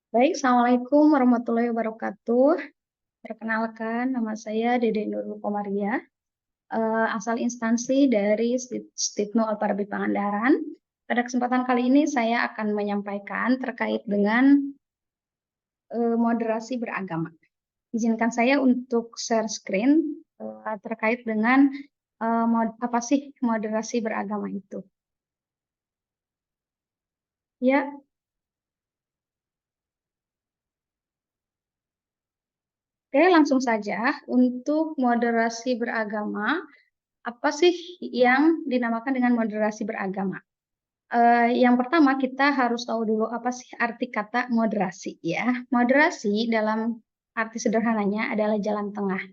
Baik, Assalamualaikum warahmatullahi wabarakatuh. Perkenalkan, nama saya Dede Nurul Komaria, asal instansi dari Stibnu Al-Farabi Pangandaran. Pada kesempatan kali ini saya akan menyampaikan terkait dengan moderasi beragama. Izinkan saya untuk share screen terkait dengan apa sih moderasi beragama itu. Ya, oke, langsung saja untuk moderasi beragama. Apa sih yang dinamakan dengan moderasi beragama? Yang pertama kita harus tahu dulu apa sih arti kata moderasi ya. Moderasi dalam arti sederhananya adalah jalan tengah.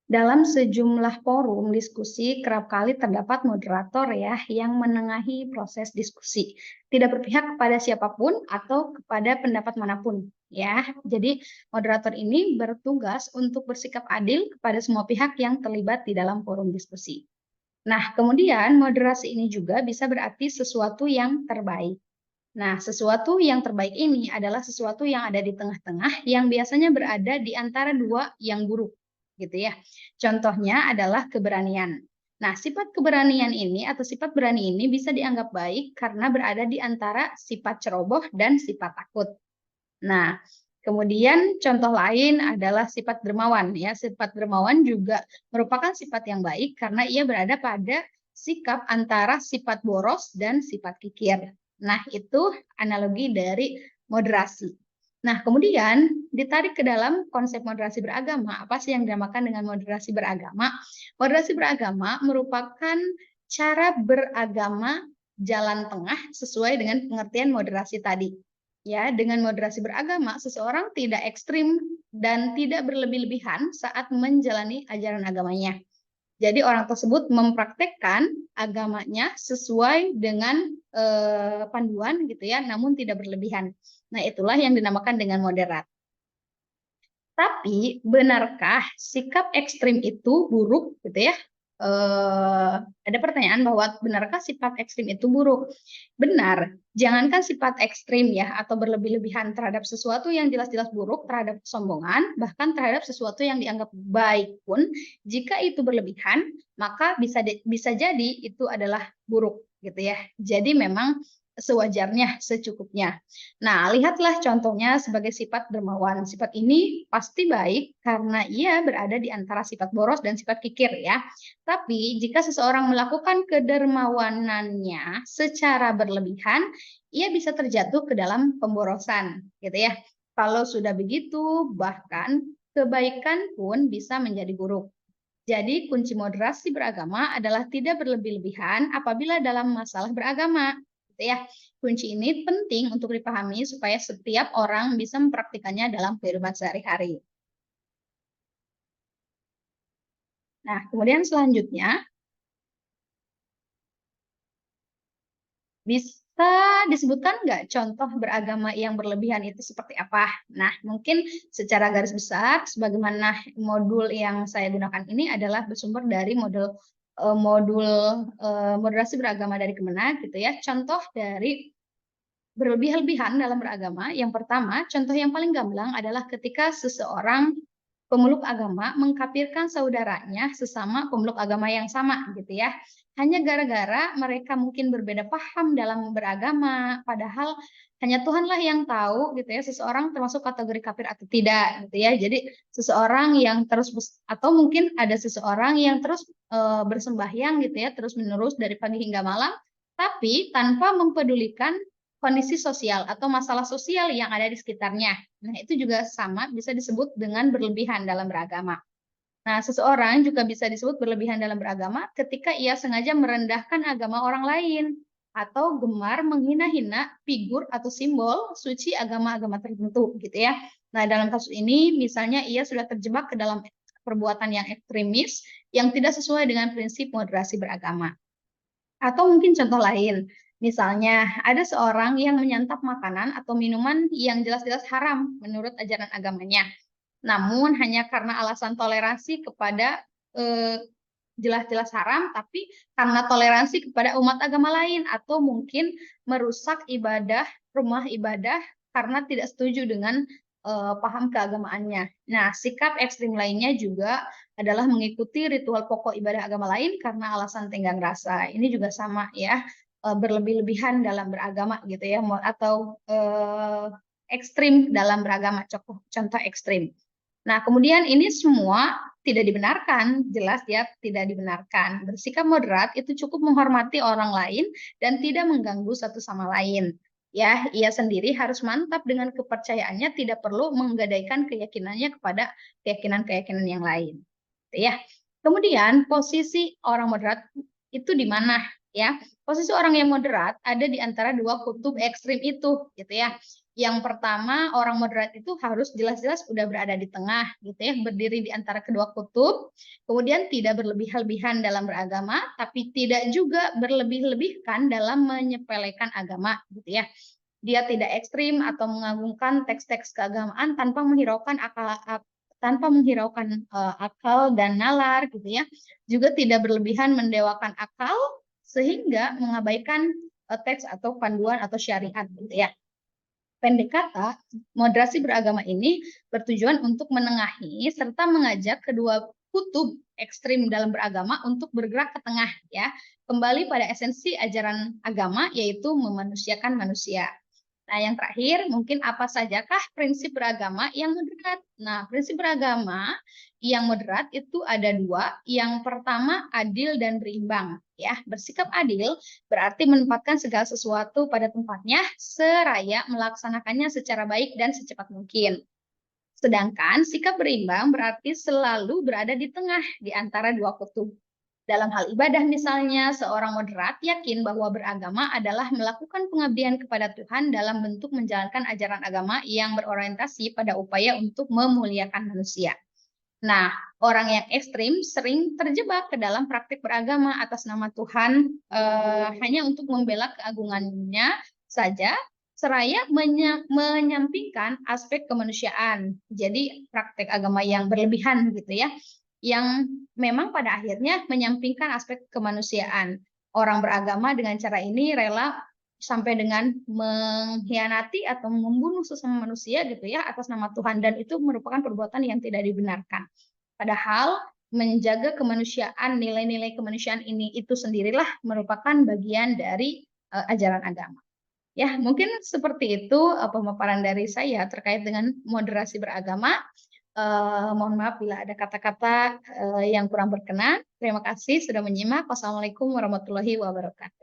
Dalam sejumlah forum diskusi kerap kali terdapat moderator ya yang menengahi proses diskusi, tidak berpihak kepada siapapun atau kepada pendapat manapun ya. Jadi moderator ini bertugas untuk bersikap adil kepada semua pihak yang terlibat di dalam forum diskusi. Nah, kemudian moderasi ini juga bisa berarti sesuatu yang terbaik. Nah, sesuatu yang terbaik ini adalah sesuatu yang ada di tengah-tengah yang biasanya berada di antara dua yang buruk, gitu ya. Contohnya adalah keberanian. Nah, sifat keberanian ini atau sifat berani ini bisa dianggap baik karena berada di antara sifat ceroboh dan sifat takut. Nah, kemudian contoh lain adalah sifat dermawan ya. Sifat dermawan juga merupakan sifat yang baik karena ia berada pada sikap antara sifat boros dan sifat kikir. Nah, itu analogi dari moderasi. Nah, kemudian ditarik ke dalam konsep moderasi beragama. Apa sih yang dinamakan dengan moderasi beragama? Moderasi beragama merupakan cara beragama jalan tengah sesuai dengan pengertian moderasi tadi. Ya, dengan moderasi beragama, seseorang tidak ekstrim dan tidak berlebih-lebihan saat menjalani ajaran agamanya. Jadi orang tersebut mempraktekkan agamanya sesuai dengan panduan gitu ya, namun tidak berlebihan. Nah, itulah yang dinamakan dengan moderat. Tapi benarkah sikap ekstrim itu buruk gitu ya? Ada pertanyaan bahwa benarkah sifat ekstrim itu buruk? Benar, jangankan sifat ekstrim ya atau berlebih-lebihan terhadap sesuatu yang jelas-jelas buruk, terhadap kesombongan, bahkan terhadap sesuatu yang dianggap baik pun, jika itu berlebihan, maka bisa jadi itu adalah buruk gitu ya. Jadi memang sewajarnya, secukupnya. Nah, lihatlah contohnya sebagai sifat dermawan. Sifat ini pasti baik karena ia berada di antara sifat boros dan sifat kikir ya. Tapi jika seseorang melakukan kedermawanannya secara berlebihan, ia bisa terjatuh ke dalam pemborosan, gitu ya. Kalau sudah begitu, bahkan kebaikan pun bisa menjadi buruk. Jadi kunci moderasi beragama adalah tidak berlebih-lebihan apabila dalam masalah beragama. Gitu ya. Kunci ini penting untuk dipahami supaya setiap orang bisa mempraktikannya dalam kehidupan sehari-hari. Nah, kemudian selanjutnya bisa disebutkan nggak contoh beragama yang berlebihan itu seperti apa? Nah, mungkin secara garis besar, sebagaimana modul yang saya gunakan ini adalah bersumber dari modul moderasi beragama dari Kemenag, gitu ya. Contoh dari berlebih-lebihan dalam beragama, yang pertama, contoh yang paling gamblang adalah ketika seseorang pemeluk agama mengkafirkan saudaranya sesama pemeluk agama yang sama gitu ya. Hanya gara-gara mereka mungkin berbeda paham dalam beragama, padahal hanya Tuhanlah yang tahu gitu ya seseorang termasuk kategori kafir atau tidak gitu ya. Jadi seseorang yang terus atau mungkin ada seseorang yang terus bersembahyang gitu ya, terus-menerus dari pagi hingga malam, tapi tanpa mempedulikan kondisi sosial atau masalah sosial yang ada di sekitarnya. Nah, itu juga sama bisa disebut dengan berlebihan dalam beragama. Nah, seseorang juga bisa disebut berlebihan dalam beragama ketika ia sengaja merendahkan agama orang lain atau gemar menghina-hina figur atau simbol suci agama-agama tertentu gitu ya. Nah, dalam kasus ini misalnya ia sudah terjebak ke dalam perbuatan yang ekstremis yang tidak sesuai dengan prinsip moderasi beragama. Atau mungkin contoh lain, misalnya ada seorang yang menyantap makanan atau minuman yang jelas-jelas haram menurut ajaran agamanya. Namun hanya karena alasan toleransi kepada jelas-jelas haram, tapi karena toleransi kepada umat agama lain atau mungkin merusak ibadah, rumah ibadah karena tidak setuju dengan paham keagamaannya. Nah, sikap ekstrim lainnya juga adalah mengikuti ritual pokok ibadah agama lain karena alasan tenggang rasa. Ini juga sama ya, berlebih-lebihan dalam beragama gitu ya, atau ekstrim dalam beragama, contoh ekstrim. Nah, kemudian ini semua tidak dibenarkan, jelas ya tidak dibenarkan. Bersikap moderat itu cukup menghormati orang lain dan tidak mengganggu satu sama lain. Ya, ia sendiri harus mantap dengan kepercayaannya, tidak perlu menggadaikan keyakinannya kepada keyakinan-keyakinan yang lain. Ya. Kemudian posisi orang moderat itu di mana ya? Posisi orang yang moderat ada di antara dua kutub ekstrim itu, gitu ya. Yang pertama, orang moderat itu harus jelas-jelas udah berada di tengah, gitu ya, berdiri di antara kedua kutub. Kemudian tidak berlebih-lebihan dalam beragama, tapi tidak juga berlebih-lebihkan dalam menyepelekan agama, gitu ya. Dia tidak ekstrim atau mengagungkan teks-teks keagamaan tanpa menghiraukan akal dan nalar, gitu ya. Juga tidak berlebihan mendewakan akal sehingga mengabaikan teks atau panduan atau syariat, gitu ya. Pendek kata, moderasi beragama ini bertujuan untuk menengahi serta mengajak kedua kutub ekstrim dalam beragama untuk bergerak ke tengah ya, kembali pada esensi ajaran agama yaitu memanusiakan manusia. Nah, yang terakhir, mungkin apa sajakah prinsip beragama yang moderat? Nah, prinsip beragama yang moderat itu ada dua. Yang pertama, adil dan berimbang. Ya, bersikap adil berarti menempatkan segala sesuatu pada tempatnya, seraya melaksanakannya secara baik dan secepat mungkin. Sedangkan sikap berimbang berarti selalu berada di tengah di antara dua kutub. Dalam hal ibadah misalnya, seorang moderat yakin bahwa beragama adalah melakukan pengabdian kepada Tuhan dalam bentuk menjalankan ajaran agama yang berorientasi pada upaya untuk memuliakan manusia. Nah, orang yang ekstrim sering terjebak ke dalam praktik beragama atas nama Tuhan hanya untuk membela keagungannya saja, seraya menyampingkan aspek kemanusiaan. Jadi praktik agama yang berlebihan gitu ya, yang memang pada akhirnya menyampingkan aspek kemanusiaan. Orang beragama dengan cara ini rela sampai dengan mengkhianati atau membunuh sesama manusia gitu ya atas nama Tuhan, dan itu merupakan perbuatan yang tidak dibenarkan. Padahal menjaga kemanusiaan, nilai-nilai kemanusiaan ini itu sendirilah merupakan bagian dari ajaran agama. Ya, mungkin seperti itu pemaparan dari saya terkait dengan moderasi beragama. Mohon maaf bila ada kata-kata yang kurang berkenan. Terima kasih sudah menyimak. Wassalamualaikum warahmatullahi wabarakatuh.